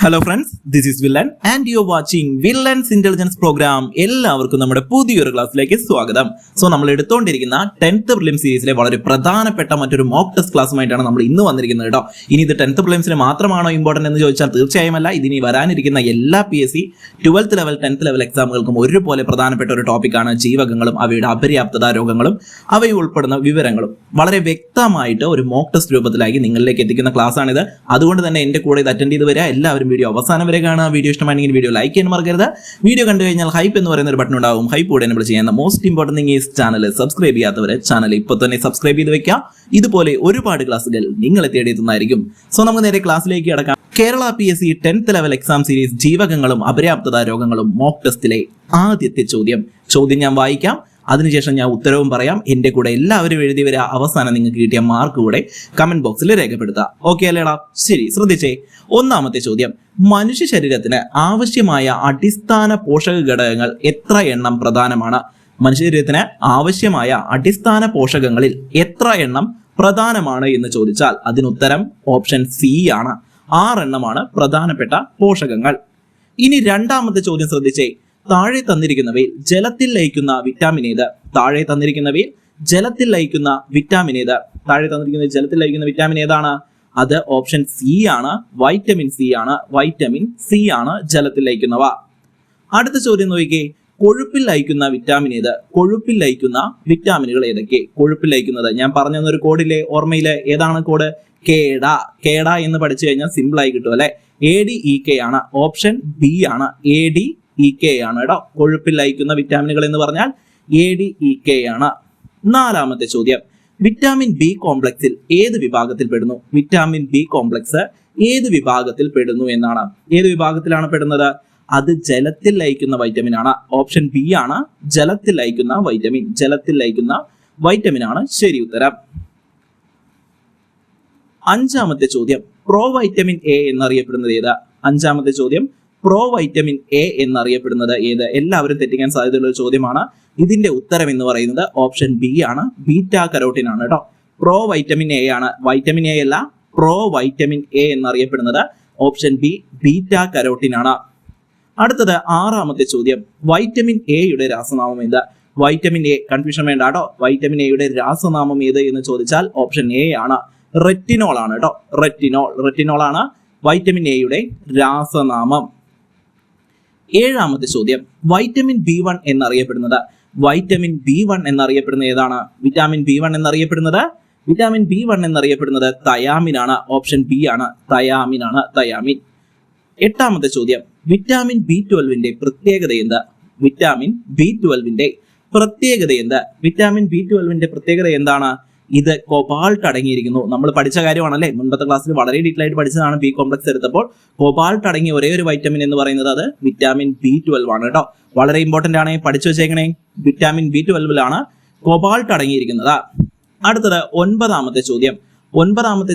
Hello friends, this is villain and you are watching villain's intelligence program. എല്ലാവർക്കും നമ്മുടെ പുതിയൊരു ക്ലാസ്സിലേക്ക് സ്വാഗതം. സോ നമ്മൾ എടുത്തുകൊണ്ടിരിക്കുന്ന 10th പ്രിലിം സീരീസിലെ വളരെ പ്രധാനപ്പെട്ട മറ്റൊരു മോക്ക് ടെസ്റ്റ് ക്ലാസ്സുമായിട്ടാണ് നമ്മൾ ഇന്ന് വന്നിരിക്കുന്നത് കേട്ടോ. ഇനി ഇത് 10th പ്രിലിംസിന് മാത്രമാണോ ഇമ്പോർട്ടന്റ് എന്ന് ചോദിച്ചാൽ തീർച്ചയായും അല്ല. ഇതിനി വരാനിരിക്കുന്ന എല്ലാ PSC 12th level 10th level എക്സാമുകൾക്കും ഒരുപോലെ പ്രധാനപ്പെട്ട ഒരു ടോപ്പിക്കാണ് ജീവകങ്ങളും അവയുടെ അപര്യാപ്തത രോഗങ്ങളും അവയിൽ ഉൾപ്പെടുന്ന വിവരങ്ങളും വളരെ വ്യക്തമായിട്ട് ഒരു മോക്ക് ടെസ്റ്റ് രൂപത്തിലാക്കി നിങ്ങളിലേക്ക് എത്തിക്കുന്ന ക്ലാസ് ആണിത്. അതുകൊണ്ട് തന്നെ എന്റെ കൂടെ ഇത് അറ്റൻഡ് ചെയ്ത് വരിക. എല്ലാവരും വീഡിയോ അവസാനം വരെ കാണുക. വീഡിയോ ഇഷ്ടമാണെങ്കിൽ വീഡിയോ ലൈക്ക് ചെയ്യാൻ മറക്കരുത്. വീഡിയോ കണ്ടു കഴിഞ്ഞാൽ ഹൈപ്പ് എന്ന് പറയുന്ന ഒരു ബട്ടൺ ഉണ്ടാവും. ഹൈപ്പ് കൂടെ എനേബിൾ ചെയ്യുന്ന most important thing is channel subscribe ചെയ്യാത്തവരെ ചാനൽ ഇപ്പോൾ തന്നെ സബ്സ്ക്രൈബ് ചെയ്ത് വെക്കുക. ഇതുപോലെ ഒരുപാട് ക്ലാസ്സുകൾ നിങ്ങളെ തേടിയെത്തുന്നതായിരിക്കും. സോ നമുക്ക് നേരെ ക്ലാസ്സിലേക്ക് കടക്കാം. Kerala PSC 10th level exam series ജീവകങ്ങളും അപര്യാപ്തത രോഗങ്ങളും മോക്ക് ടെസ്റ്റിലെ ആദ്യത്തെ ചോദ്യം ഞാൻ വായിക്കാം. അതിനുശേഷം ഞാൻ ഉത്തരവും പറയാം. എന്റെ കൂടെ എല്ലാവരും എഴുതി വരിക. അവസാനം നിങ്ങൾക്ക് കിട്ടിയ മാർക്ക് കൂടെ കമന്റ് ബോക്സിൽ രേഖപ്പെടുത്തുക. ഓക്കെ അല്ലേടാ? ശരി, ശ്രദ്ധിച്ചേ. ഒന്നാമത്തെ ചോദ്യം, മനുഷ്യ ശരീരത്തിന് ആവശ്യമായ അടിസ്ഥാന പോഷക ഘടകങ്ങൾ എത്ര എണ്ണം പ്രധാനമാണ്? മനുഷ്യ ശരീരത്തിന് ആവശ്യമായ അടിസ്ഥാന പോഷകങ്ങളിൽ എത്ര എണ്ണം പ്രധാനമാണ് എന്ന് ചോദിച്ചാൽ അതിനുത്തരം ഓപ്ഷൻ സി ആണ്. 6 എണ്ണമാണ് പ്രധാനപ്പെട്ട പോഷകങ്ങൾ. ഇനി രണ്ടാമത്തെ ചോദ്യം ശ്രദ്ധിച്ചേ. താഴെ തന്നിരിക്കുന്നവയിൽ ജലത്തിൽ ലയിക്കുന്ന വിറ്റാമിൻ ഏത്? താഴെ തന്നിരിക്കുന്നവയിൽ ജലത്തിൽ ലയിക്കുന്ന വിറ്റാമിൻ ഏത്? താഴെ തന്നിരിക്കുന്ന ജലത്തിൽ ലയിക്കുന്ന വിറ്റാമിൻ ഏതാണ്? അത് ഓപ്ഷൻ സി ആണ്. വൈറ്റമിൻ സി ആണ്. വൈറ്റമിൻ സി ആണ് ജലത്തിൽ ലയിക്കുന്നവ. അടുത്ത ചോദ്യം നോക്കിക്കേ. കൊഴുപ്പിൽ ലയിക്കുന്ന വിറ്റാമിൻ ഏത്? കൊഴുപ്പിൽ ലയിക്കുന്ന വിറ്റാമിനുകൾ ഏതൊക്കെ? കൊഴുപ്പിൽ ലയിക്കുന്നത് ഞാൻ പറഞ്ഞു തന്നൊരു കോഡിലെ ഓർമ്മയില് ഏതാണ് കോഡ്? കേട എന്ന് പഠിച്ചു കഴിഞ്ഞാൽ സിമ്പിൾ ആയി കിട്ടും അല്ലെ. ADEK ആണ്. ഓപ്ഷൻ ബി ആണ്. ADEK ആണ് കേട്ടോ. കൊഴുപ്പിൽ ലയിക്കുന്ന വിറ്റാമിനുകൾ എന്ന് പറഞ്ഞാൽ ADEK ആണ്. നാലാമത്തെ ചോദ്യം, വിറ്റാമിൻ ബി കോംപ്ലക്സിൽ ഏത് വിഭാഗത്തിൽ പെടുന്നു? വിറ്റാമിൻ ബി കോംപ്ലക്സ് ഏത് വിഭാഗത്തിൽ പെടുന്നു എന്നാണ്. ഏത് വിഭാഗത്തിലാണ് പെടുന്നത്? അത് ജലത്തിൽ ലയിക്കുന്ന വൈറ്റമിൻ ആണ്. ഓപ്ഷൻ ബി ആണ്. ജലത്തിൽ ലയിക്കുന്ന വൈറ്റമിൻ. ജലത്തിൽ ലയിക്കുന്ന വൈറ്റമിൻ ആണ് ശരി ഉത്തരം. അഞ്ചാമത്തെ ചോദ്യം, പ്രോ വൈറ്റമിൻ എ എന്നറിയപ്പെടുന്നത് ഏത്? അഞ്ചാമത്തെ ചോദ്യം, പ്രോ വൈറ്റമിൻ എ എന്നറിയപ്പെടുന്നത് ഏത്? എല്ലാവരും തെറ്റിക്കാൻ സാധ്യതയുള്ള ഒരു ചോദ്യമാണ്. ഇതിന്റെ ഉത്തരം എന്ന് പറയുന്നത് ഓപ്ഷൻ ബി ആണ്. ബീറ്റാ കരോട്ടിൻ ആണ് കേട്ടോ. പ്രോ വൈറ്റമിൻ എ ആണ്. വൈറ്റമിൻ എ അല്ല, പ്രോ വൈറ്റമിൻ എ എന്നറിയപ്പെടുന്നത് ഓപ്ഷൻ ബി ബീറ്റാ കരോട്ടിൻ ആണ്. അടുത്തത് ആറാമത്തെ ചോദ്യം, വൈറ്റമിൻ എയുടെ രാസനാമം ഏത്? വൈറ്റമിൻ എ, കൺഫ്യൂഷൻ വേണ്ട കേട്ടോ. വൈറ്റമിൻ എയുടെ രാസനാമം ഏത് എന്ന് ചോദിച്ചാൽ ഓപ്ഷൻ എ ആണ്. റെറ്റിനോൾ ആണ് കേട്ടോ. റെറ്റിനോൾ ആണ് വൈറ്റമിൻ എയുടെ രാസനാമം. ഏഴാമത്തെ ചോദ്യം, വൈറ്റമിൻ B1 എന്നറിയപ്പെടുന്നത്? വൈറ്റമിൻ B1 എന്നറിയപ്പെടുന്നത് ഏതാണ്? വിറ്റാമിൻ B1 എന്നറിയപ്പെടുന്നത്? വിറ്റാമിൻ B1 എന്നറിയപ്പെടുന്നത് തയാമിൻ ആണ്. ഓപ്ഷൻ ബി ആണ്. തയാമിൻ ആണ്. തയാമിൻ. എട്ടാമത്തെ ചോദ്യം, വിറ്റാമിൻ B12ന്റെ പ്രത്യേകത എന്ത്? വിറ്റാമിൻ B12ന്റെ പ്രത്യേകത എന്ത്? വിറ്റാമിൻ B12ന്റെ പ്രത്യേകത എന്താണ്? ഇത് കോബാൾട്ട് അടങ്ങിയിരിക്കുന്നു. നമ്മൾ പഠിച്ച കാര്യമാണല്ലേ. മുൻപത്തെ ക്ലാസ്സിൽ വളരെ ഡീറ്റെയിൽ ആയിട്ട് പഠിച്ചതാണ്. ബി കോംപ്ലക്സ് എടുത്തപ്പോൾ കോബാൾട്ട് അടങ്ങിയ ഒരേ ഒരു വൈറ്റമിൻ എന്ന് പറയുന്നത് അത് വിറ്റാമിൻ B12 ആണ് കേട്ടോ. വളരെ ഇമ്പോർട്ടന്റ് ആണ്, പഠിച്ചു വെച്ചേക്കണേ. വിറ്റാമിൻ B12ലാണ് കോബാൾട്ട് അടങ്ങിയിരിക്കുന്നത്. അടുത്തത് ഒൻപതാമത്തെ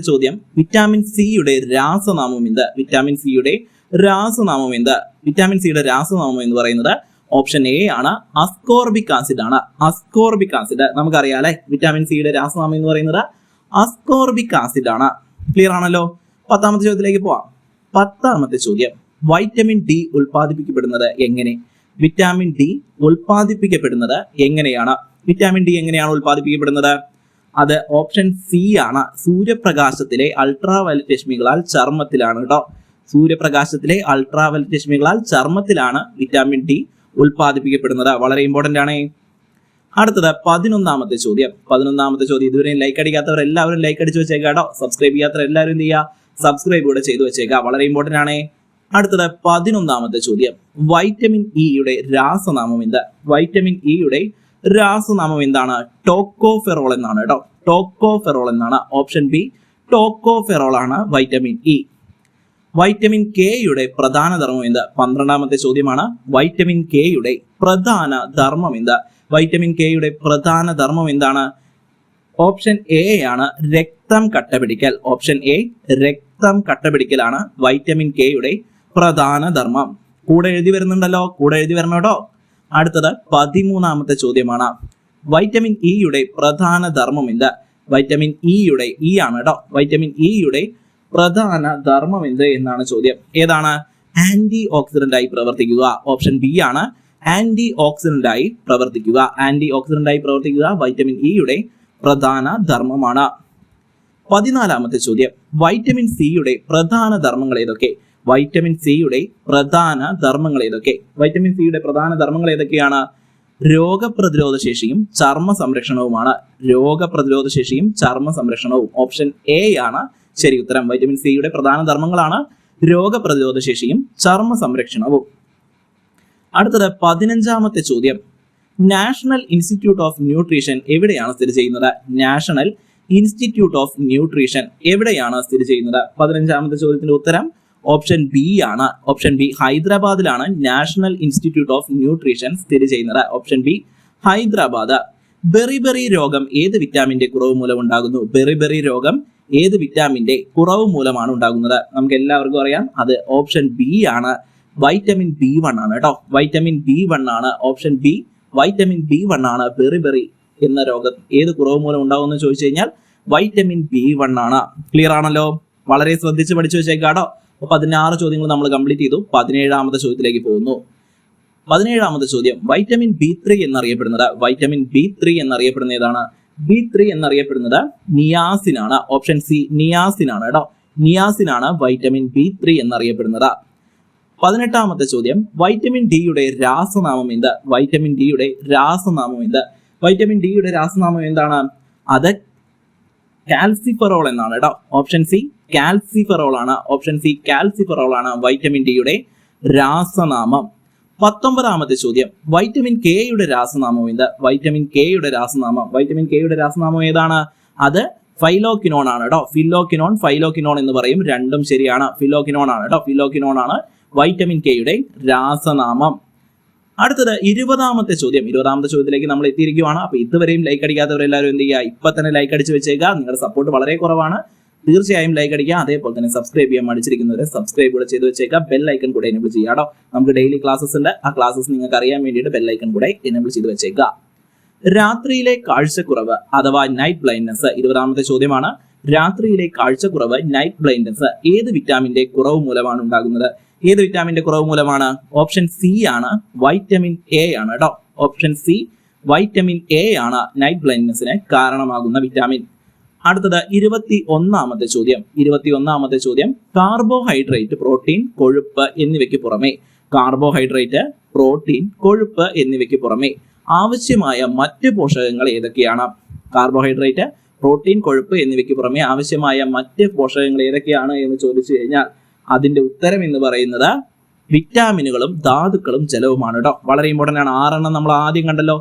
ചോദ്യം, വിറ്റാമിൻ സിയുടെ രാസനാമം എന്ത്? വിറ്റാമിൻ സിയുടെ രാസനാമം എന്ത്? വിറ്റാമിൻ സിയുടെ രാസനാമം എന്ന് പറയുന്നത് ഓപ്ഷൻ എ ആണ്. അസ്കോർബിക് ആസിഡ് ആണ്. അസ്കോർബിക് ആസിഡ് നമുക്കറിയാം അല്ലെ. വിറ്റാമിൻ സിയുടെ രാസനാമം എന്ന് പറയുന്നത് അസ്കോർബിക് ആസിഡ് ആണ്. ക്ലിയർ ആണല്ലോ. പത്താമത്തെ ചോദ്യത്തിലേക്ക് പോവാം. പത്താമത്തെ ചോദ്യം, വൈറ്റമിൻ ഡി ഉൽപ്പാദിപ്പിക്കപ്പെടുന്നത് എങ്ങനെ? വിറ്റാമിൻ ഡി ഉൽപ്പാദിപ്പിക്കപ്പെടുന്നത് എങ്ങനെയാണ്? വിറ്റാമിൻ ഡി എങ്ങനെയാണ് ഉൽപ്പാദിപ്പിക്കപ്പെടുന്നത്? അത് ഓപ്ഷൻ സി ആണ്. സൂര്യപ്രകാശത്തിലെ അൾട്രാവയലറ്റ് രശ്മികളാൽ ചർമ്മത്തിലാണ് കേട്ടോ. സൂര്യപ്രകാശത്തിലെ അൾട്രാവയലറ്റ് രശ്മികളാൽ ചർമ്മത്തിലാണ് വിറ്റാമിൻ ഡി ഉൽപ്പാദിപ്പിക്കപ്പെടുന്നത്. വളരെ ഇമ്പോർട്ടന്റ് ആണ്. അടുത്തത് 11ാമത്തെ ചോദ്യം. ഇതുവരെ ലൈക്ക് അടിക്കാത്തവർ എല്ലാവരും ലൈക്ക് അടിച്ചു വെച്ചേക്കാം കേട്ടോ. സബ്സ്ക്രൈബ് ചെയ്യാത്തവർ എല്ലാവരും എന്ത് ചെയ്യുക? സബ്സ്ക്രൈബ് കൂടെ ചെയ്തു വെച്ചേക്കാം. വളരെ ഇമ്പോർട്ടന്റ് ആണ്. അടുത്തത് 11ാമത്തെ ചോദ്യം, വൈറ്റമിൻ ഇയുടെ രാസനാമം എന്ത്? വൈറ്റമിൻ ഇയുടെ രാസനാമം എന്താണ്? ടോക്കോഫെറോൾ എന്നാണ് കേട്ടോ. ടോക്കോഫെറോൾ എന്നാണ്. ഓപ്ഷൻ ബി ടോക്കോഫെറോൾ ആണ് വൈറ്റമിൻ ഇ. വൈറ്റമിൻ കെയുടെ പ്രധാന ധർമ്മം എന്ത്? 12ാമത്തെ ചോദ്യമാണ്. വൈറ്റമിൻ കെയുടെ പ്രധാന ധർമ്മം എന്ത്? വൈറ്റമിൻ കെയുടെ പ്രധാന ധർമ്മം എന്താണ്? ഓപ്ഷൻ എ ആണ്. രക്തം കട്ടപിടിക്കൽ. ഓപ്ഷൻ എ രക്തം കട്ടപിടിക്കലാണ് വൈറ്റമിൻ കെയുടെ പ്രധാന ധർമ്മം. കൂടെ എഴുതി വരുന്നുണ്ടല്ലോ, കൂടെ എഴുതി വരണം കേട്ടോ. അടുത്തത് 13ാമത്തെ ചോദ്യമാണ്. വൈറ്റമിൻ ഇയുടെ പ്രധാന ധർമ്മം എന്ത്? വൈറ്റമിൻ ഇയുടെ ആണ് കേട്ടോ. വൈറ്റമിൻ ഇയുടെ പ്രധാന ധർമ്മം എന്ത് എന്നാണ് ചോദ്യം. ഏതാണ്? ആന്റി ഓക്സിഡന്റ് ആയി പ്രവർത്തിക്കുക. ഓപ്ഷൻ ബി ആണ് ആന്റി ഓക്സിഡന്റ് ആയി പ്രവർത്തിക്കുക. ആന്റി ഓക്സിഡന്റ് ആയി പ്രവർത്തിക്കുക വൈറ്റമിൻ ഇയുടെ പ്രധാന ധർമ്മമാണ്. 14ാമത്തെ ചോദ്യം, വൈറ്റമിൻ സിയുടെ പ്രധാന ധർമ്മങ്ങൾ ഏതൊക്കെ? വൈറ്റമിൻ സിയുടെ പ്രധാന ധർമ്മങ്ങൾ ഏതൊക്കെ? വൈറ്റമിൻ സിയുടെ പ്രധാന ധർമ്മങ്ങൾ ഏതൊക്കെയാണ്? രോഗപ്രതിരോധ ശേഷിയും ചർമ്മ സംരക്ഷണവുമാണ്. രോഗപ്രതിരോധ ശേഷിയും ചർമ്മ സംരക്ഷണവും. ഓപ്ഷൻ എ ആണ് ശരി ഉത്തരം. വൈറ്റമിൻ സിയുടെ പ്രധാന ധർമ്മങ്ങളാണ് രോഗപ്രതിരോധ ശേഷിയും ചർമ്മ സംരക്ഷണവും. അടുത്തത് 15ാമത്തെ ചോദ്യം, നാഷണൽ ഇൻസ്റ്റിറ്റ്യൂട്ട് ഓഫ് ന്യൂട്രീഷൻ എവിടെയാണ് സ്ഥിതി ചെയ്യുന്നത്? നാഷണൽ ഇൻസ്റ്റിറ്റ്യൂട്ട് ഓഫ് ന്യൂട്രീഷൻ എവിടെയാണ് സ്ഥിതി ചെയ്യുന്നത്? 15ാമത്തെ ചോദ്യത്തിന്റെ ഉത്തരം ഓപ്ഷൻ ബി ആണ്. ഓപ്ഷൻ ബി, ഹൈദരാബാദിലാണ് നാഷണൽ ഇൻസ്റ്റിറ്റ്യൂട്ട് ഓഫ് ന്യൂട്രീഷൻ സ്ഥിതി ചെയ്യുന്നത്. Option B, Hyderabad. ബെറിബെറി രോഗം ഏത് വിറ്റാമിന്റെ കുറവ് മൂലം ഉണ്ടാകുന്നു? ബെറിബെറി രോഗം ഏത് വിറ്റാമിന്റെ കുറവ് മൂലമാണ് ഉണ്ടാകുന്നത്? നമുക്ക് എല്ലാവർക്കും അറിയാം, അത് ഓപ്ഷൻ ബി ആണ്. വൈറ്റമിൻ B1 ആണ് കേട്ടോ. വൈറ്റമിൻ B1 ആണ്. ഓപ്ഷൻ ബി, വൈറ്റമിൻ B1 ആണ്. ബെറിബെറി എന്ന രോഗം ഏത് കുറവ് മൂലം ഉണ്ടാകുമെന്ന് ചോദിച്ചു കഴിഞ്ഞാൽ വൈറ്റമിൻ B1 ആണ്. ക്ലിയർ ആണല്ലോ? വളരെ ശ്രദ്ധിച്ച് പഠിച്ചു വെച്ചേക്കാട്ടോ. 16 ചോദ്യങ്ങൾ നമ്മൾ കംപ്ലീറ്റ് ചെയ്തു. 17ാമത്തെ ചോദ്യത്തിലേക്ക് പോകുന്നു. 17ാമത്തെ ചോദ്യം, വൈറ്റമിൻ B3 എന്നറിയപ്പെടുന്നത്? വൈറ്റമിൻ B3 എന്നറിയപ്പെടുന്ന ഏതാണ്? B3 എന്നറിയപ്പെടുന്നത് നിയാസിൻ ആണ്. ഓപ്ഷൻ സി, നിയാസിൻ ആണ് കേട്ടോ. നിയാസിൻ ആണ് വൈറ്റമിൻ B3 എന്നറിയപ്പെടുന്നത്. 18ാമത്തെ ചോദ്യം, വൈറ്റമിൻ ഡിയുടെ രാസനാമം എന്ത്? വൈറ്റമിൻ ഡിയുടെ രാസനാമം എന്ത്? വൈറ്റമിൻ ഡിയുടെ രാസനാമം എന്താണ്? അത് കാൽസിഫെറോൾ എന്നാണ് കേട്ടോ. ഓപ്ഷൻ സി, കാൽസിഫെറോൾ ആണ്. ഓപ്ഷൻ സി, കാൽസിഫെറോൾ ആണ് വൈറ്റമിൻ ഡിയുടെ രാസനാമം. 19ാമത്തെ ചോദ്യം, വൈറ്റമിൻ കെയുടെ രാസനാമം എന്ത്? വൈറ്റമിൻ കെയുടെ രാസനാമം. വൈറ്റമിൻ കെയുടെ രാസനാമം ഏതാണ്? അത് ഫൈലോക്കിനോൺ ആണ് കേട്ടോ. ഫിലോക്കിനോൺ, ഫൈലോക്കിനോൺ എന്ന് പറയും. രണ്ടും ശരിയാണ്. ഫിലോക്കിനോൺ ആണ് കേട്ടോ. ഫിലോക്കിനോൺ ആണ് വൈറ്റമിൻ കെയുടെ രാസനാമം. അടുത്തത് 20ാമത്തെ ചോദ്യം. 20ാമത്തെ ചോദ്യത്തിലേക്ക് നമ്മൾ എത്തിയിരിക്കുകയാണ്. അപ്പൊ ഇതുവരെയും ലൈക്ക് അടിക്കാത്തവരെല്ലാവരും എന്ത് ചെയ്യുക? ഇപ്പൊ തന്നെ ലൈക്ക് അടിച്ച് വെച്ചേക്കുക. നിങ്ങളുടെ സപ്പോർട്ട് വളരെ കുറവാണ്. തീർച്ചയായും ലൈക്ക് അടിക്കുക. അതേപോലെ തന്നെ സബ്സ്ക്രൈബ് ചെയ്യാൻ മടിച്ചിരിക്കുന്നവരെ സബ്സ്ക്രൈബ് കൂടെ ചെയ്ത് വെച്ചേക്കുക. ബെൽ ഐക്കൺ കൂടെ എനേബിൾ ചെയ്യാട്ടോ. നമുക്ക് ഡെയിലി ക്ലാസ്സസ് ഉണ്ട്. ആ ക്ലാസ്സസ് നിങ്ങൾക്ക് അറിയാൻ വേണ്ടിയിട്ട് ബെൽ ഐക്കൺ കൂടെ എനേബിൾ ചെയ്ത് വെച്ചേക്കുക. രാത്രിയിലെ കാഴ്ചക്കുറവ് അഥവാ നൈറ്റ് ബ്ലൈൻഡ്നെസ് 20ാമത്തെ ചോദ്യമാണ്. രാത്രിയിലെ കാഴ്ചക്കുറവ്, നൈറ്റ് ബ്ലൈൻഡ്നെസ് ഏത് വിറ്റാമിന്റെ കുറവ് മൂലമാണ് ഉണ്ടാകുന്നത്? ഏത് വിറ്റാമിന്റെ കുറവ് മൂലമാണ്? ഓപ്ഷൻ സി ആണ്, വൈറ്റമിൻ എ ആണ് കേട്ടോ. ഓപ്ഷൻ സി, വൈറ്റമിൻ എ ആണ് നൈറ്റ് ബ്ലൈൻഡ്നെസ്സിന് കാരണമാകുന്ന വിറ്റാമിൻ. അടുത്തത് 21ാമത്തെ ചോദ്യം. 21ാമത്തെ ചോദ്യം, കാർബോഹൈഡ്രേറ്റ്, പ്രോട്ടീൻ, കൊഴുപ്പ് എന്നിവയ്ക്ക് പുറമെ, കാർബോഹൈഡ്രേറ്റ്, പ്രോട്ടീൻ, കൊഴുപ്പ് എന്നിവയ്ക്ക് പുറമെ ആവശ്യമായ മറ്റ് പോഷകങ്ങൾ ഏതൊക്കെയാണ്? കാർബോഹൈഡ്രേറ്റ്, പ്രോട്ടീൻ, കൊഴുപ്പ് എന്നിവയ്ക്ക് പുറമെ ആവശ്യമായ മറ്റ് പോഷകങ്ങൾ ഏതൊക്കെയാണ് എന്ന് ചോദിച്ചു കഴിഞ്ഞാൽ അതിന്റെ ഉത്തരം എന്ന് പറയുന്നത് വിറ്റാമിനുകളും ധാതുക്കളും ജലവുമാണ് കേട്ടോ. വളരെ ഇമ്പോർട്ടന്റ് ആണ്. 6 നമ്മൾ ആദ്യം കണ്ടല്ലോ.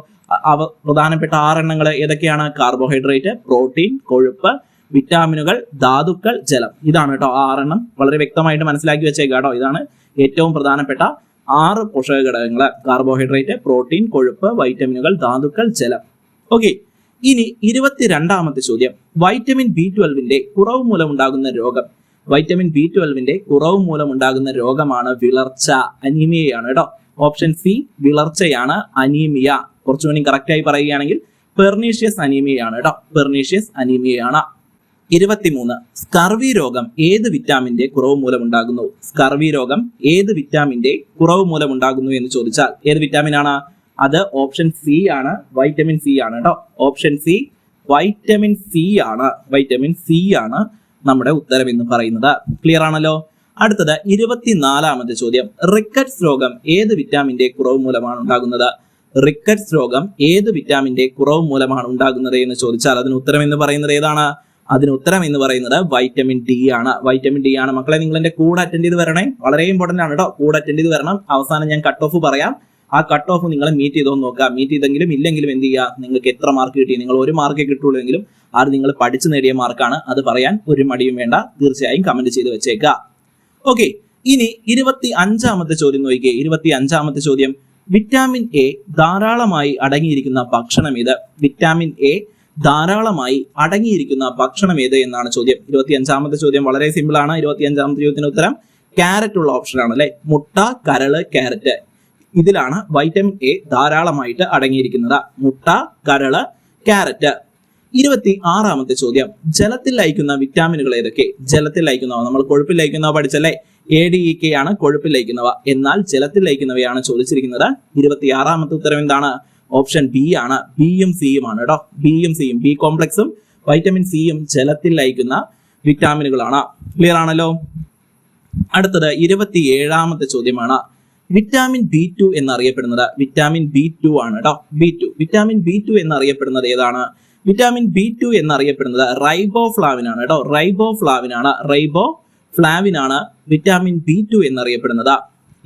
പ്രധാനപ്പെട്ട 6 ഏതൊക്കെയാണ്? കാർബോഹൈഡ്രേറ്റ്, പ്രോട്ടീൻ, കൊഴുപ്പ്, വിറ്റാമിനുകൾ, ധാതുക്കൾ, ജലം. ഇതാണ് കേട്ടോ 6 വളരെ വ്യക്തമായിട്ട് മനസ്സിലാക്കി വെച്ചേക്കാം കേട്ടോ. ഇതാണ് ഏറ്റവും പ്രധാനപ്പെട്ട 6 പോഷക ഘടകങ്ങൾ. കാർബോഹൈഡ്രേറ്റ്, പ്രോട്ടീൻ, കൊഴുപ്പ്, വൈറ്റമിനുകൾ, ധാതുക്കൾ, ജലം. ഓക്കെ, ഇനി 22ാമത്തെ ചോദ്യം, വൈറ്റമിൻ B12ന്റെ കുറവ് മൂലം ഉണ്ടാകുന്ന രോഗം. വൈറ്റമിൻ B12ന്റെ കുറവ് മൂലം ഉണ്ടാകുന്ന രോഗമാണ് വിളർച്ച, അനീമിയയാണ് കേട്ടോ. ഓപ്ഷൻ സി, വിളർച്ചയാണ്, അനീമിയ. കുറച്ചുകൂടി കറക്റ്റ് ആയി പറയുകയാണെങ്കിൽ പെർനീഷ്യസ് അനീമിയയാണ് കേട്ടോ. പെർനീഷ്യസ് അനീമിയയാണ്. 23, സ്കർവി രോഗം ഏത് വിറ്റാമിന്റെ കുറവ് മൂലം ഉണ്ടാകുന്നു? സ്കർവി രോഗം ഏത് വിറ്റാമിന്റെ കുറവ് മൂലം ഉണ്ടാകുന്നു എന്ന് ചോദിച്ചാൽ ഏത് വിറ്റാമിൻ ആണ്? അത് ഓപ്ഷൻ സി ആണ്, വൈറ്റമിൻ സി ആണ് കേട്ടോ. ഓപ്ഷൻ സി, വൈറ്റമിൻ സി ആണ്. വൈറ്റമിൻ സി ആണ് നമ്മുടെ ഉത്തരം എന്ന് പറയുന്നത്. ക്ലിയർ ആണല്ലോ? അടുത്തത് 24ാമത്തെ ചോദ്യം, റിക്കറ്റ്സ് രോഗം ഏത് വിറ്റാമിന്റെ കുറവ് മൂലമാണ് ഉണ്ടാകുന്നത്? റിക്കറ്റ്സ് രോഗം ഏത് വിറ്റാമിന്റെ കുറവ് മൂലമാണ് ഉണ്ടാകുന്നത് എന്ന് ചോദിച്ചാൽ അതിന് ഉത്തരം എന്ന് പറയുന്നത് ഏതാണ്? അതിന് ഉത്തരം എന്ന് പറയുന്നത് വൈറ്റമിൻ ഡി ആണ്. വൈറ്റമിൻ ഡി ആണ്. മക്കളെ, നിങ്ങൾ എന്റെ കൂടെ അറ്റൻഡ് ചെയ്ത് വരണേ. വളരെ ഇമ്പോർട്ടന്റ് ആണ് കേട്ടോ. കൂടെ അറ്റൻഡ് ചെയ്ത് വരണം. അവസാനം ഞാൻ കട്ട് ഓഫ് പറയാം. ആ കട്ട് ഓഫ് നിങ്ങൾ മീറ്റ് ചെയ്തോ നോക്കുക. മീറ്റ് ചെയ്തെങ്കിലും ഇല്ലെങ്കിലും എന്ത് ചെയ്യുക? നിങ്ങൾക്ക് എത്ര മാർക്ക് കിട്ടി? നിങ്ങൾ 1 മാർക്കേ കിട്ടുള്ളൂ എങ്കിലും അത് നിങ്ങൾ പഠിച്ചു നേടിയ മാർക്കാണ്. അത് പറയാൻ ഒരു മടിയും വേണ്ട. തീർച്ചയായും കമന്റ് ചെയ്ത് വെച്ചേക്കുക. ഓക്കെ, ഇനി 25ാമത്തെ ചോദ്യം നോക്കിയേ. 25ാമത്തെ ചോദ്യം, വിറ്റാമിൻ എ ധാരാളമായി അടങ്ങിയിരിക്കുന്ന ഭക്ഷണം ഏത്? വിറ്റാമിൻ എ ധാരാളമായി അടങ്ങിയിരിക്കുന്ന ഭക്ഷണം ഏത് എന്നാണ് ചോദ്യം. 25ാമത്തെ ചോദ്യം വളരെ സിമ്പിൾ ആണ്. 25ാമത്തെ ചോദ്യത്തിന് ഉത്തരം ക്യാരറ്റ് ഉള്ള ഓപ്ഷൻ ആണ് അല്ലെ. മുട്ട, കരള്, ക്യാരറ്റ്. ഇതിലാണ് വൈറ്റമിൻ എ ധാരാളമായിട്ട് അടങ്ങിയിരിക്കുന്നത്. മുട്ട, കരള്, ക്യാരറ്റ്. 26ാമത്തെ ചോദ്യം, ജലത്തിൽ ലയിക്കുന്ന വിറ്റാമിനുകൾ ഏതൊക്കെ? ജലത്തിൽ ലയിക്കുന്നവ നമ്മൾ കൊഴുപ്പിൽ ലയിക്കുന്നവ പഠിച്ചല്ലേ? ADEK ആണ് കൊഴുപ്പിൽ ലയിക്കുന്നവ. എന്നാൽ ജലത്തിൽ ലയിക്കുന്നവയാണ് ചോദിച്ചിരിക്കുന്നത്. 26ാമത്തെ ഉത്തരം എന്താണ്? ഓപ്ഷൻ ബി ആണ്. ബിയും സിയും ആണ് കേട്ടോ. ബിയും സിയും, ബി കോംപ്ലക്സും വൈറ്റമിൻ സിയും ജലത്തിൽ ലയിക്കുന്ന വിറ്റാമിനുകളാണ്. ക്ലിയർ ആണല്ലോ? അടുത്തത് 27ാമത്തെ ചോദ്യമാണ്. വിറ്റാമിൻ B2 എന്നറിയപ്പെടുന്നത്, വിറ്റാമിൻ B2 ആണ് കേട്ടോ. B2, വിറ്റാമിൻ B2 എന്നറിയപ്പെടുന്നത് ഏതാണ്? വിറ്റാമിൻ B2 എന്നറിയപ്പെടുന്നത് റൈബോഫ്ലാവിൻ ആണ് കേട്ടോ. റൈബോഫ്ലാവിൻ ആണ് വിറ്റാമിൻ B2 എന്നറിയപ്പെടുന്നത്.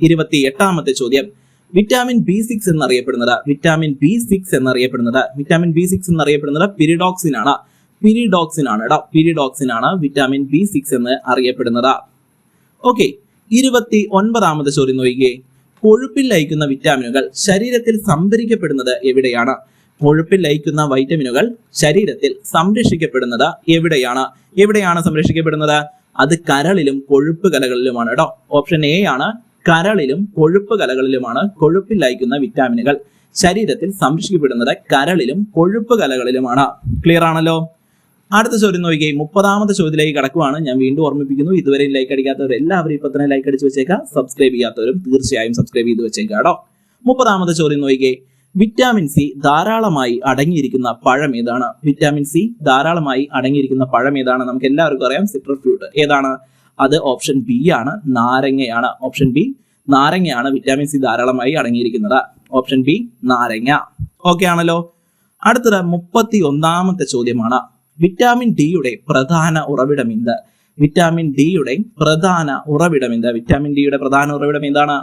28ാമത്തെ ചോദ്യം, വിറ്റാമിൻ B6 എന്നറിയപ്പെടുന്നത്, വിറ്റാമിൻ B6 എന്നറിയപ്പെടുന്നത് പിരിഡോക്സിൻ ആണ്. പിരിഡോക്സിൻ ആണ് കേട്ടോ. പിരിഡോക്സിൻ ആണ് വിറ്റാമിൻ B6 എന്ന് അറിയപ്പെടുന്നത്. ഓക്കെ, 29ാമത്തെ ചോദ്യം നോക്കിയേ. കൊഴുപ്പിൽ ലയിക്കുന്ന വിറ്റാമിനുകൾ ശരീരത്തിൽ സംഭരിക്കപ്പെടുന്നത് എവിടെയാണ്? കൊഴുപ്പിൽ ലയിക്കുന്ന വൈറ്റമിനുകൾ ശരീരത്തിൽ സംരക്ഷിക്കപ്പെടുന്നത് എവിടെയാണ്? എവിടെയാണ് സംരക്ഷിക്കപ്പെടുന്നത്? അത് കരളിലും കൊഴുപ്പ് കലകളിലുമാണ് കേട്ടോ. ഓപ്ഷൻ എ ആണ്. കരളിലും കൊഴുപ്പ് കലകളിലുമാണ് കൊഴുപ്പിൽ ലയിക്കുന്ന വിറ്റാമിനുകൾ ശരീരത്തിൽ സംരക്ഷിക്കപ്പെടുന്നത്. കരളിലും കൊഴുപ്പ് കലകളിലുമാണ്. ക്ലിയർ ആണല്ലോ? അടുത്ത ചോദ്യം നോക്കിയേ. 30ാമത്തെ ചോദ്യത്തിലേക്ക് കടക്കുവാണ്. ഞാൻ വീണ്ടും ഓർമ്മിപ്പിക്കുന്നു, ഇതുവരെ ലൈക്ക് അടിക്കാത്തവർ എല്ലാവരും ഇപ്പൊ തന്നെ ലൈക്ക് അടിച്ച് വെച്ചേക്കാം. സബ്സ്ക്രൈബ് ചെയ്യാത്തവരും തീർച്ചയായും സബ്സ്ക്രൈബ് ചെയ്ത് വെച്ചേക്കാം കേട്ടോ. 30ാമത്തെ ചോദ്യം നോക്കിയേ. വിറ്റാമിൻ സി ധാരാളമായി അടങ്ങിയിരിക്കുന്ന പഴം ഏതാണ്? വിറ്റാമിൻ സി ധാരാളമായി അടങ്ങിയിരിക്കുന്ന പഴം ഏതാണ്? നമുക്ക് എല്ലാവർക്കും അറിയാം, സിട്രസ് ഫ്രൂട്ട്. ഏതാണ് അത്? ഓപ്ഷൻ ബി ആണ്. നാരങ്ങയാണ്. ഓപ്ഷൻ ബി, നാരങ്ങയാണ് വിറ്റാമിൻ സി ധാരാളമായി അടങ്ങിയിരിക്കുന്നത്. ഓപ്ഷൻ ബി, നാരങ്ങ. ഓക്കെ ആണല്ലോ? അടുത്തത് 31ാമത്തെ ചോദ്യമാണ്. വിറ്റാമിൻ ഡിയുടെ പ്രധാന ഉറവിടം എന്ത്? വിറ്റാമിൻ ഡിയുടെ പ്രധാന ഉറവിടം എന്ത്? വിറ്റാമിൻ ഡിയുടെ പ്രധാന ഉറവിടം എന്താണ്?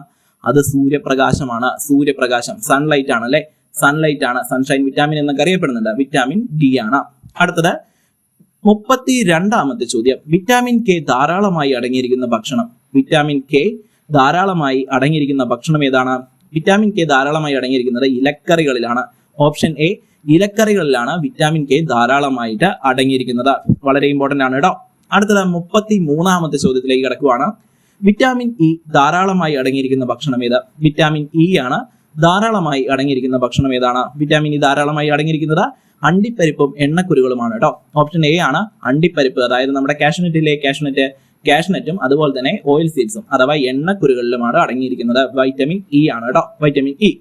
അത് സൂര്യപ്രകാശമാണ്. സൂര്യപ്രകാശം, സൺലൈറ്റ് ആണ് അല്ലെ? സൺലൈറ്റ് ആണ്. സൺഷൈൻ വിറ്റാമിൻ എന്നൊക്കെ അറിയപ്പെടുന്നുണ്ട്. വിറ്റാമിൻ ഡി ആണ്. അടുത്തത് 32ാമത്തെ ചോദ്യം. വിറ്റാമിൻ കെ ധാരാളമായി അടങ്ങിയിരിക്കുന്ന ഭക്ഷണം. വിറ്റാമിൻ കെ ധാരാളമായി അടങ്ങിയിരിക്കുന്ന ഭക്ഷണം ഏതാണ്? വിറ്റാമിൻ കെ ധാരാളമായി അടങ്ങിയിരിക്കുന്നത് ഇലക്കറികളിലാണ്. ഓപ്ഷൻ എ, ഇലക്കറികളിലാണ് വിറ്റാമിൻ കെ ധാരാളമായിട്ട് അടങ്ങിയിരിക്കുന്നത്. വളരെ ഇമ്പോർട്ടന്റ് ആണ് കേട്ടോ. അടുത്തത് 33ാമത്തെ ചോദ്യത്തിലേക്ക് കിടക്കുവാണ്. വിറ്റാമിൻ ഇ ധാരാളമായി അടങ്ങിയിരിക്കുന്ന ഭക്ഷണം ഏത്? വിറ്റാമിൻ ഇ ആണ് ധാരാളമായി അടങ്ങിയിരിക്കുന്ന ഭക്ഷണം ഏതാണ്? വിറ്റാമിൻ ഇ ധാരാളമായി അടങ്ങിയിരിക്കുന്നത് അണ്ടിപ്പരിപ്പും എണ്ണക്കുരുകളുമാണ് കേട്ടോ. ഓപ്ഷൻ എ ആണ്. അണ്ടിപ്പരിപ്പ്, അതായത് നമ്മുടെ കാഷ്നറ്റിലെ കാഷ്നറ്റും അതുപോലെ തന്നെ ഓയിൽ സീഡ്സും അഥവാ എണ്ണക്കുരുകളിലുമാണ് അടങ്ങിയിരിക്കുന്നത്. വൈറ്റമിൻ ഇ ആണ് കേട്ടോ. Vitamin E.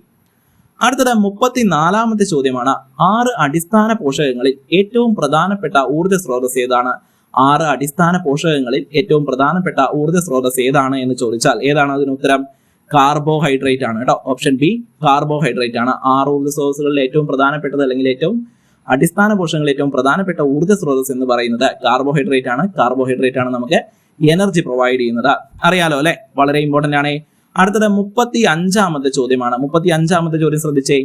അടുത്തത് 34ാമത്തെ ചോദ്യമാണ്. 6 അടിസ്ഥാന പോഷകങ്ങളിൽ ഏറ്റവും പ്രധാനപ്പെട്ട ഊർജ്ജ സ്രോതസ് ഏതാണ്? 6 അടിസ്ഥാന പോഷകങ്ങളിൽ ഏറ്റവും പ്രധാനപ്പെട്ട ഊർജ്ജ സ്രോതസ് ഏതാണ് എന്ന് ചോദിച്ചാൽ ഏതാണ് അതിന് ഉത്തരം? കാർബോഹൈഡ്രേറ്റ് ആണ് കേട്ടോ. ഓപ്ഷൻ ബി, കാർബോഹൈഡ്രേറ്റ് ആണ്. 6 ഊർജ്ജ സ്രോതസ്സുകളിൽ ഏറ്റവും പ്രധാനപ്പെട്ടത് അല്ലെങ്കിൽ ഏറ്റവും അടിസ്ഥാന പോഷകങ്ങളിൽ ഏറ്റവും പ്രധാനപ്പെട്ട ഊർജ്ജ സ്രോതസ് എന്ന് പറയുന്നത് കാർബോഹൈഡ്രേറ്റ് ആണ്. കാർബോഹൈഡ്രേറ്റ് ആണ് നമുക്ക് എനർജി പ്രൊവൈഡ് ചെയ്യുന്നത്. അറിയാലോ അല്ലെ? വളരെ ഇമ്പോർട്ടന്റ് ആണ്. അടുത്തത് 35ാമത്തെ ചോദ്യമാണ്. 35ാമത്തെ ചോദ്യം ശ്രദ്ധിച്ചേ.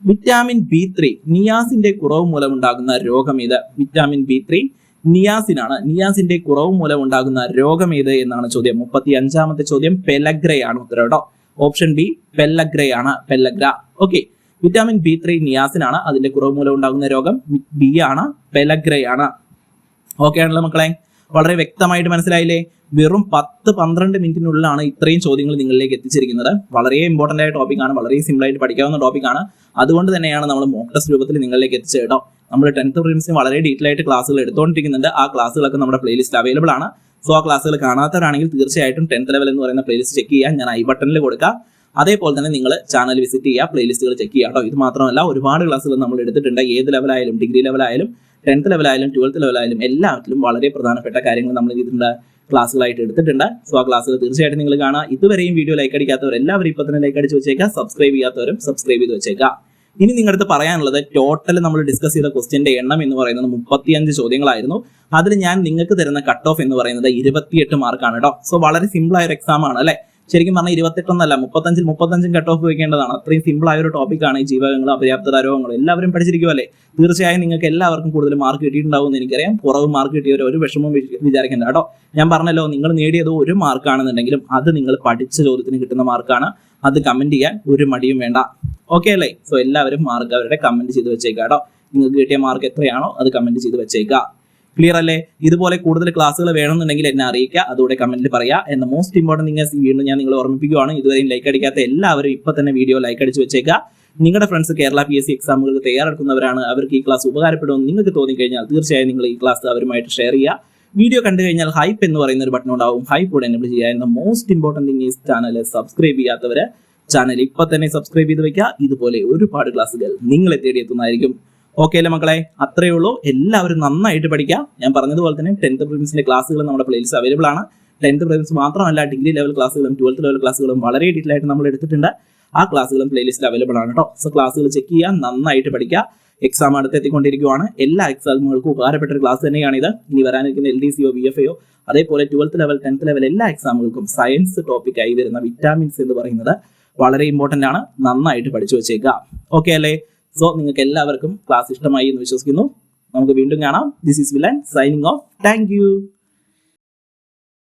വിറ്റാമിൻ B3 നിയാസിന്റെ കുറവ് മൂലം ഉണ്ടാകുന്ന രോഗം ഏത്? വിറ്റാമിൻ B3 നിയാസിൻ ആണ്. നിയാസിന്റെ കുറവ് മൂലം ഉണ്ടാകുന്ന രോഗം ഏത് എന്നാണ് ചോദ്യം. 35ാമത്തെ ചോദ്യം പെല്ലഗ്രയാണ് ഉത്തരം കേട്ടോ. ഓപ്ഷൻ ബി, പെല്ലഗ്രയാണ്. Pellagra. Okay, vitamin B3 niacin ആണ്. അതിന്റെ കുറവ് മൂലം ഉണ്ടാകുന്ന രോഗം ബി ആണ്, പെല്ലഗ്രയാണ്. ഓക്കെ ആണല്ലോ മക്കളെ? വളരെ വ്യക്തമായിട്ട് മനസ്സിലായില്ലേ? വെറും 10-12 മിനിറ്റിനുള്ളിലാണ് ഇത്രയും ചോദ്യങ്ങൾ നിങ്ങളിലേക്ക് എത്തിച്ചിരിക്കുന്നത്. വളരെ ഇമ്പോർട്ടന്റ് ആയ ടോപ്പിക്കാണ്. വളരെ സിമ്പിൾ ആയിട്ട് പഠിക്കാവുന്ന ടോപ്പിക്കാണ്. അതുകൊണ്ട് തന്നെയാണ് നമ്മൾ മോക്ക് ടെസ്റ്റ് രൂപത്തിൽ നിങ്ങളിലേക്ക് എത്തിച്ചത് കേട്ടോ. നമ്മൾ 10th പ്രിലിംസിന് വളരെ ഡീറ്റെയിൽ ആയിട്ട് ക്ലാസ്സുകൾ എടുത്തുകൊണ്ടിരിക്കുന്നുണ്ട്. ആ ക്ലാസ്സുകളൊക്കെ നമ്മുടെ പ്ലേലിസ്റ്റ് അവൈലബിൾ ആണ്. സോ ആ ക്ലാസ്സുകൾ കാണാത്തവരാണെങ്കിൽ തീർച്ചയായിട്ടും 10th ലെവൽ എന്ന് പറയുന്ന പ്ലേലിസ്റ്റ് ചെക്ക് ചെയ്യാൻ ഞാൻ ഐ ബട്ടണിൽ കൊടുക്കാം. അതേപോലെ തന്നെ നിങ്ങൾ ചാനൽ വിസിറ്റ് ചെയ്യുക, പ്ലേലിസ്റ്റുകൾ ചെക്ക് ചെയ്യുക കേട്ടോ. ഇത് മാത്രമല്ല, ഒരുപാട് ക്ലാസ്സുകൾ നമ്മൾ എടുത്തിട്ടുണ്ട്. ഏത് ലെവലായാലും, ഡിഗ്രി ലെവലായാലും 10th ലെവലായാലും 12th ലെവലായാലും എല്ലാത്തിലും വളരെ പ്രധാനപ്പെട്ട കാര്യങ്ങൾ നമ്മൾ ഇതിന്റെ ക്ലാസ്സുകളായിട്ട് എടുത്തിട്ടുണ്ട്. സോ ആ ക്ലാസ്സുകൾ തീർച്ചയായിട്ടും നിങ്ങൾ കാണുക. ഇതുവരെയും വീഡിയോ ലൈക്ക് അടിക്കാത്തവർ എല്ലാവരും ഇപ്പൊ തന്നെ ലൈക്ക് അടിച്ച് വെച്ചേക്കുക. സബ്സ്ക്രൈബ് ചെയ്യാത്തവരും സബ്സ്ക്രൈബ് ചെയ്ത് വെച്ചേക്കുക. ഇനി നിങ്ങളുടെ പറയാനുള്ളത്, ടോട്ടൽ നമ്മൾ ഡിസ്കസ് ചെയ്ത ക്വസ്റ്റ്യന്റെ എണ്ണം എന്ന് പറയുന്നത് 35 ചോദ്യങ്ങളായിരുന്നു. അതിൽ ഞാൻ നിങ്ങൾക്ക് തരുന്ന കട്ട് ഓഫ് എന്ന് പറയുന്നത് 28 മാർക്കാണ് കേട്ടോ. സോ വളരെ സിമ്പിൾ ആയ ഒരു എക്സാം ആണ് അല്ലെ? ശരിക്കും പറഞ്ഞാൽ 28 35 കട്ട് ഓഫ് വെക്കേണ്ടതാണ്. അത്രയും സിമ്പിൾ ആയ ഒരു ടോപ്പിക്കാണ് ഈ ജീവകങ്ങളും അപര്യാപ്തത രോഗങ്ങളും. എല്ലാവരും പഠിച്ചിരിക്കുമല്ലേ? തീർച്ചയായും നിങ്ങൾക്ക് എല്ലാവർക്കും കൂടുതൽ മാർക്ക് കിട്ടിയിട്ടുണ്ടാവും എന്ന് എനിക്കറിയാം. കുറവ് മാർക്ക് കിട്ടിയവർ ഒരു വിഷമവും വിചാരിക്കേണ്ട കേട്ടോ. ഞാൻ പറഞ്ഞല്ലോ, നിങ്ങൾ നേടിയത് 1 മാർക്കാണെന്നുണ്ടെങ്കിലും അത് നിങ്ങൾ പഠിച്ച ചോദ്യത്തിന് കിട്ടുന്ന മാർക്കാണ്. അത് കമന്റ് ചെയ്യാൻ ഒരു മടിയും വേണ്ട. ഓക്കെ അല്ലേ? സോ എല്ലാവരും മാർക്ക് അവരുടെ കമന്റ് ചെയ്ത് വെച്ചേക്കാം കേട്ടോ. നിങ്ങൾക്ക് കിട്ടിയ മാർക്ക് എത്രയാണോ അത് കമന്റ് ചെയ്ത് വെച്ചേക്കാം. ക്ലിയർ അല്ലേ? ഇതുപോലെ കൂടുതൽ ക്ലാസ്സുകൾ വേണമെന്നുണ്ടെങ്കിൽ എന്നെ അറിയിക്കുക, അതുകൂടെ കമന്റിൽ പറയാ. എന്ന മോസ്റ്റ് ഇമ്പോർട്ടന്റ് തിങ് വീണ്ടും ഞാൻ നിങ്ങളെ ഓർമ്മിപ്പിക്കുകയാണ്, ഇതുവരെയും ലൈക്ക് അടിക്കാത്ത എല്ലാവരും ഇപ്പൊ തന്നെ വീഡിയോ ലൈക്ക് അടിച്ച് വെച്ചേക്കുക. നിങ്ങളുടെ ഫ്രണ്ട്സ് കേരള PSC എക്സാമുകൾക്ക് തയ്യാറെടുക്കുന്നവരാണ്, അവർക്ക് ഈ ക്ലാസ് ഉപകാരപ്പെടുമെന്ന് നിങ്ങൾക്ക് തോന്നിക്കഴിഞ്ഞാൽ തീർച്ചയായും നിങ്ങൾ ഈ ക്ലാസ് അവരുമായിട്ട് ഷെയർ ചെയ്യുക. വീഡിയോ കണ്ടു കഴിഞ്ഞാൽ ഹൈപ്പ് എന്ന് പറയുന്ന ഒരു ബട്ടൺ ഉണ്ടാവും, ഹൈപ്പ് കൂടെ എനേബിൾ ചെയ്യുക. എന്ന most important thing is channel subscribe ചെയ്യാത്തവര് ചാനൽ ഇപ്പൊ തന്നെ സബ്സ്ക്രൈബ് ചെയ്ത് വെക്കുക. ഇതുപോലെ ഒരുപാട് ക്ലാസ്സുകൾ നിങ്ങളെ തേടിയെത്തുന്നതായിരിക്കും. ഓക്കെ അല്ലേ മക്കളെ? അത്രയേ ഉള്ളൂ. എല്ലാവരും നന്നായിട്ട് പഠിക്കുക. ഞാൻ പറഞ്ഞതുപോലെ തന്നെ 10th പ്രിലിംസിന്റെ ക്ലാസ്സുകൾ നമ്മുടെ പ്ലേലിസ്റ്റ് അവൈലബിൾ ആണ്. 10th പ്രിലിംസ് മാത്രമല്ല, ഡിഗ്രി ലെവൽ ക്ലാസ്സുകളും 12th ലെവൽ ക്ലാസ്സുകളും വളരെ ഡീറ്റെയിൽ ആയിട്ട് നമ്മൾ എടുത്തിട്ടുണ്ട്. ആ ക്ലാസ്സുകളും പ്ലേലിസ്റ്റ് അവൈലബിൾ ആണ് കേട്ടോ. സോ ക്ലാസ്സുകൾ ചെക്ക് ചെയ്യുക, നന്നായിട്ട് പഠിക്കുക. എക്സാം അടുത്തെത്തിക്കൊണ്ടിരിക്കുകയാണ്. എല്ലാ എക്സാമുകൾക്കും ഉപകാരപ്പെട്ട ഒരു ക്ലാസ് തന്നെയാണ് ഇത്. ഇനി വരാനിരിക്കുന്ന LDCയോ VFAയോ അതേപോലെ 12th ലെവൽ 10th ലെവൽ എല്ലാ എക്സാമുകൾക്കും സയൻസ് ടോപ്പിക്കായി വരുന്ന വിറ്റാമിൻസ് എന്ന് പറയുന്നത് വളരെ ഇമ്പോർട്ടന്റ് ആണ്. നന്നായിട്ട് പഠിച്ചു വെച്ചേക്കുക. ഓക്കെ അല്ലേ? സോ നിങ്ങൾക്ക് എല്ലാവർക്കും ക്ലാസ് ഇഷ്ടമായി എന്ന് വിശ്വസിക്കുന്നു. നമുക്ക് വീണ്ടും കാണാം. This is villain signing off. Thank you.